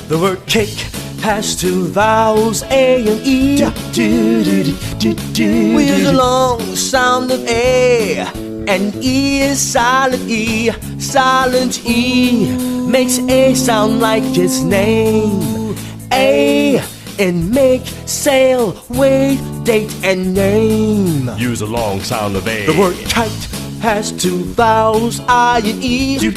The word cake has two vowels, A and E. We use a long sound of A, and E is silent E. Silent E makes A sound like its name. A in make, sail, wait, date, and name. Use a long sound of A. The word kite has two vowels, I and E. We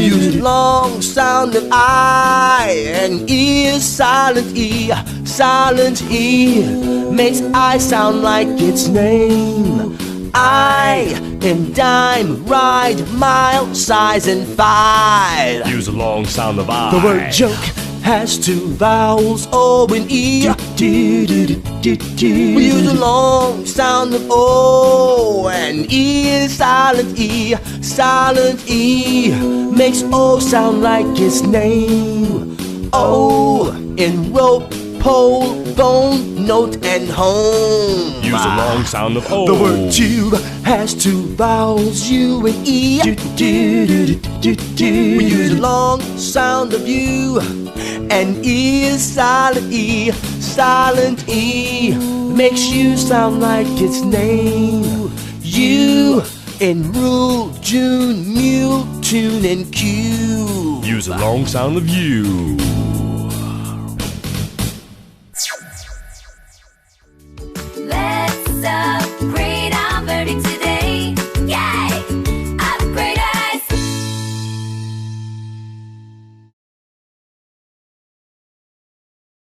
use a long sound of I, and E is silent E. Silent E makes I sound like its name. I in dime, ride, mile, size, and five. Use a long sound of I. The word joke has two vowels, O and E. We use a long sound of O, and E is silent E. Silent E makes O sound like its name. O in rope, pole, bone, note, and home. Use a long sound of O. The word tube has two vowels, U and E. We use a long sound of U, and E is silent E. Silent E makes U sound like its name. U in rule, June, mule, tune, and Q. Use a long sound of U.